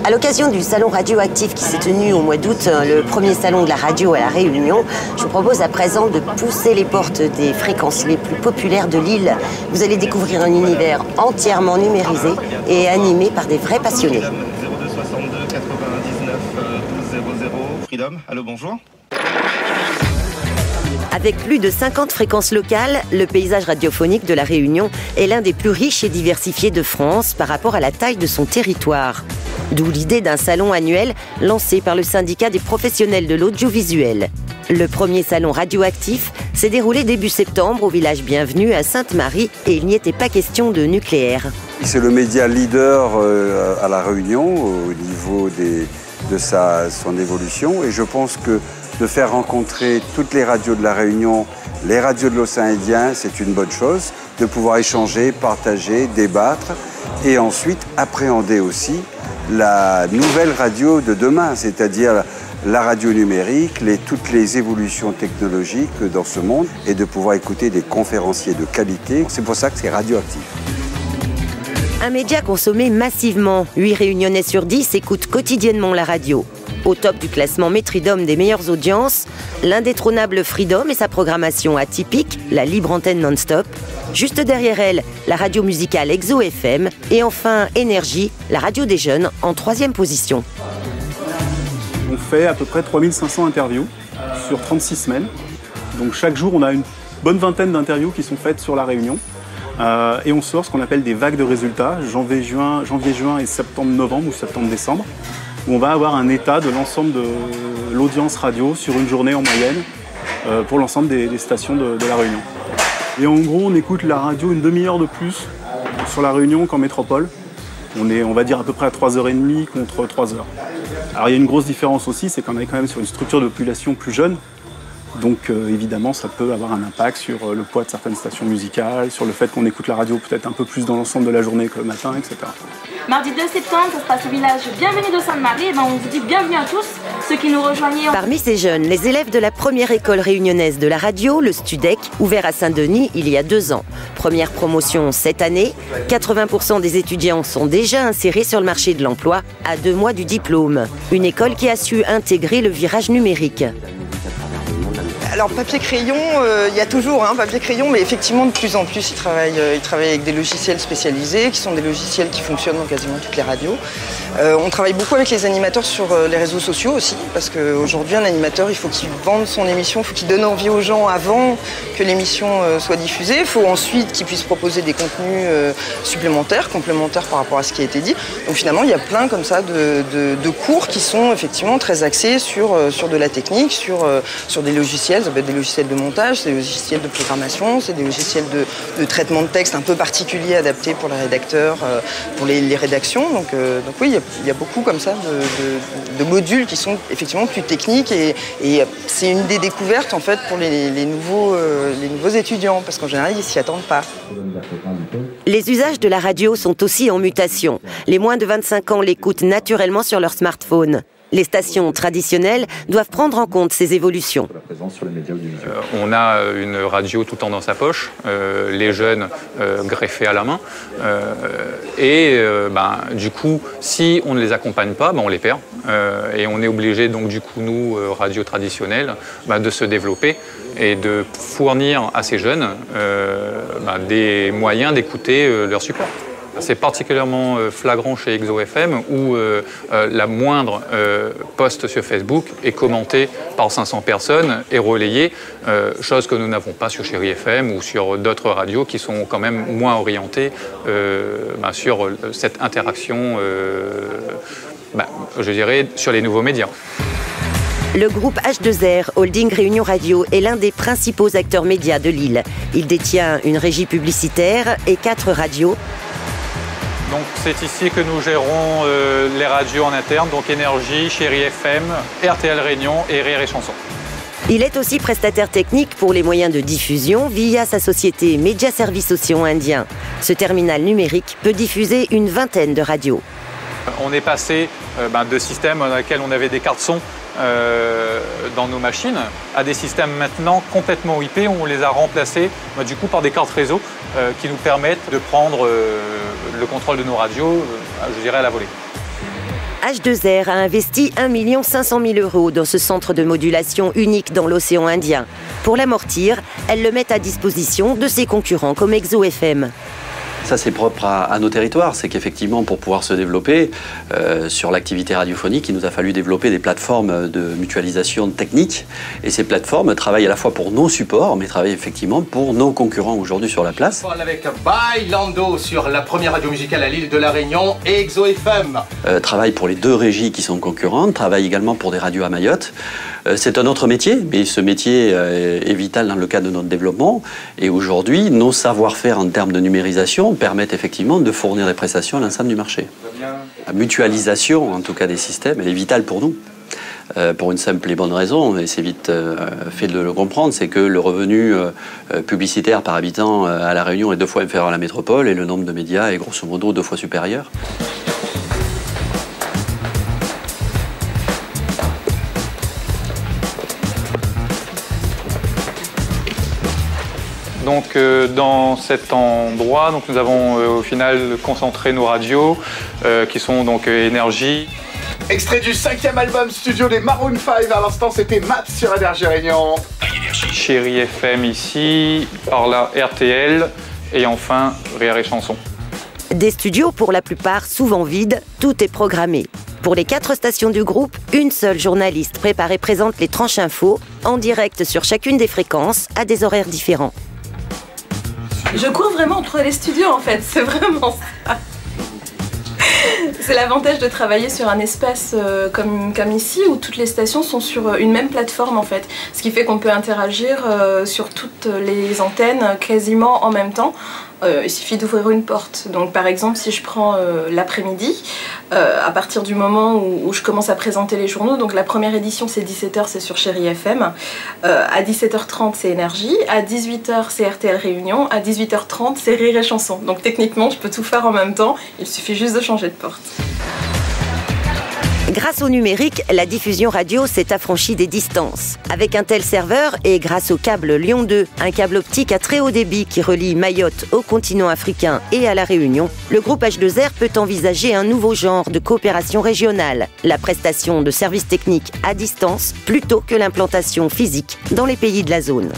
À l'occasion du salon radioactif qui s'est tenu au mois d'août, le premier salon de la radio à La Réunion, je vous propose à présent de pousser les portes des fréquences les plus populaires de l'île. Vous allez découvrir un univers entièrement numérisé et animé par des vrais passionnés. 0262 99 12 00. Freedom, allô, bonjour. Avec plus de 50 fréquences locales, le paysage radiophonique de La Réunion est l'un des plus riches et diversifiés de France par rapport à la taille de son territoire. D'où l'idée d'un salon annuel lancé par le syndicat des professionnels de l'audiovisuel. Le premier salon radioactif s'est déroulé début septembre au village Bienvenue à Sainte-Marie et il n'y était pas question de nucléaire. C'est le média leader à La Réunion au niveau de son évolution et je pense que de faire rencontrer toutes les radios de La Réunion, les radios de l'océan Indien, c'est une bonne chose, de pouvoir échanger, partager, débattre et ensuite appréhender aussi la nouvelle radio de demain, c'est-à-dire la radio numérique, toutes les évolutions technologiques dans ce monde et de pouvoir écouter des conférenciers de qualité. C'est pour ça que c'est radioactif. Un média consommé massivement. 8 Réunionnais sur 10 écoutent quotidiennement la radio. Au top du classement Metridom des meilleures audiences, l'indétrônable Freedom et sa programmation atypique, la libre antenne non-stop. Juste derrière elle, la radio musicale Exo FM. Et enfin, Énergie, la radio des jeunes, en 3e position. On fait à peu près 3500 interviews sur 36 semaines. Donc chaque jour, on a une bonne vingtaine d'interviews qui sont faites sur La Réunion. Et on sort ce qu'on appelle des vagues de résultats, janvier-juin et septembre-novembre ou septembre-décembre, où on va avoir un état de l'ensemble de l'audience radio sur une journée en moyenne pour l'ensemble des stations de La Réunion. Et en gros, on écoute la radio une demi-heure de plus sur La Réunion qu'en métropole. On va dire à peu près à 3h30 contre 3h. Alors il y a une grosse différence aussi, c'est qu'on est quand même sur une structure de population plus jeune. Donc évidemment, ça peut avoir un impact sur le poids de certaines stations musicales, sur le fait qu'on écoute la radio peut-être un peu plus dans l'ensemble de la journée que le matin, etc. Mardi 2 septembre, ça se passe au village Bienvenue de Sainte-Marie. Et on vous dit bienvenue à tous, ceux qui nous rejoignaient. Parmi ces jeunes, les élèves de la première école réunionnaise de la radio, le Studec, ouvert à Saint-Denis il y a 2 ans. Première promotion cette année, 80% des étudiants sont déjà insérés sur le marché de l'emploi à 2 mois du diplôme. Une école qui a su intégrer le virage numérique. Alors papier-crayon, il y a toujours papier-crayon, mais effectivement de plus en plus ils travaillent avec des logiciels spécialisés, qui sont des logiciels qui fonctionnent dans quasiment toutes les radios. On travaille beaucoup avec les animateurs sur les réseaux sociaux aussi, parce qu'aujourd'hui un animateur, il faut qu'il vende son émission, il faut qu'il donne envie aux gens avant que l'émission soit diffusée. Il faut ensuite qu'il puisse proposer des contenus supplémentaires, complémentaires par rapport à ce qui a été dit. Donc finalement il y a plein comme ça de cours qui sont effectivement très axés sur de la technique, sur des logiciels. Ça peut être des logiciels de montage, c'est des logiciels de programmation, c'est des logiciels de traitement de texte un peu particuliers adaptés pour les rédacteurs, pour les rédactions. Donc oui, il y a beaucoup comme ça de modules qui sont effectivement plus techniques et c'est une des découvertes en fait pour les nouveaux étudiants parce qu'en général ils s'y attendent pas. Les usages de la radio sont aussi en mutation. Les moins de 25 ans l'écoutent naturellement sur leur smartphone. Les stations traditionnelles doivent prendre en compte ces évolutions. On a une radio tout le temps dans sa poche, les jeunes greffés à la main. Du coup, si on ne les accompagne pas, on les perd. Et on est obligé, donc du coup, nous, radio traditionnelle, de se développer et de fournir à ces jeunes des moyens d'écouter leur support. C'est particulièrement flagrant chez Exo FM où la moindre post sur Facebook est commentée par 500 personnes et relayée, chose que nous n'avons pas sur Chéri FM ou sur d'autres radios qui sont quand même moins orientées sur cette interaction, je dirais, sur les nouveaux médias. Le groupe H2R, Holding Réunion Radio, est l'un des principaux acteurs médias de l'île. Il détient une régie publicitaire et 4 radios. Donc c'est ici que nous gérons les radios en interne, donc Énergie, Chéri FM, RTL Réunion et Rire et Chanson. Il est aussi prestataire technique pour les moyens de diffusion via sa société Média Services Océan Indien. Ce terminal numérique peut diffuser une vingtaine de radios. On est passé de systèmes dans lesquels on avait des cartes son dans nos machines à des systèmes maintenant complètement IP où on les a remplacés du coup par des cartes réseau qui nous permettent de prendre le contrôle de nos radios, je dirais, à la volée. H2R a investi 1 500 000 € dans ce centre de modulation unique dans l'océan Indien. Pour l'amortir, elle le met à disposition de ses concurrents comme Exo FM. Ça, c'est propre à nos territoires. C'est qu'effectivement, pour pouvoir se développer sur l'activité radiophonique, il nous a fallu développer des plateformes de mutualisation technique. Et ces plateformes travaillent à la fois pour nos supports, mais travaillent effectivement pour nos concurrents aujourd'hui sur la place. On parle avec Bailando sur la première radio musicale à l'île de la Réunion et Exo FM. Travaille pour les 2 régies qui sont concurrentes, travaille également pour des radios à Mayotte. C'est un autre métier, mais ce métier est vital dans le cadre de notre développement. Et aujourd'hui, nos savoir-faire en termes de numérisation permettent effectivement de fournir des prestations à l'ensemble du marché. La mutualisation, en tout cas des systèmes, elle est vitale pour nous. Pour une simple et bonne raison, et c'est vite fait de le comprendre, c'est que le revenu publicitaire par habitant à La Réunion est 2 fois inférieur à la métropole et le nombre de médias est grosso modo 2 fois supérieur. Donc dans cet endroit, nous avons au final concentré nos radios qui sont donc Énergie. Extrait du 5e album studio des Maroon 5, à l'instant c'était Maps sur Énergie Réunion. Chérie FM ici, par là RTL et enfin Rire et Chanson. Des studios pour la plupart souvent vides, tout est programmé. Pour les 4 stations du groupe, une seule journaliste prépare et présente les tranches infos en direct sur chacune des fréquences à des horaires différents. Je cours vraiment entre les studios en fait, c'est vraiment ça. C'est l'avantage de travailler sur un espace comme ici où toutes les stations sont sur une même plateforme en fait. Ce qui fait qu'on peut interagir sur toutes les antennes quasiment en même temps. Il suffit d'ouvrir une porte. Donc par exemple si je prends l'après-midi, à partir du moment où je commence à présenter les journaux, donc la première édition c'est 17h, c'est sur Chérie FM, à 17h30 c'est Énergie, à 18h c'est RTL Réunion, à 18h30 c'est Rire et Chanson. Donc techniquement je peux tout faire en même temps, il suffit juste de changer de porte. Grâce au numérique, la diffusion radio s'est affranchie des distances. Avec un tel serveur et grâce au câble Lion 2, un câble optique à très haut débit qui relie Mayotte au continent africain et à La Réunion, le groupe H2R peut envisager un nouveau genre de coopération régionale, la prestation de services techniques à distance plutôt que l'implantation physique dans les pays de la zone.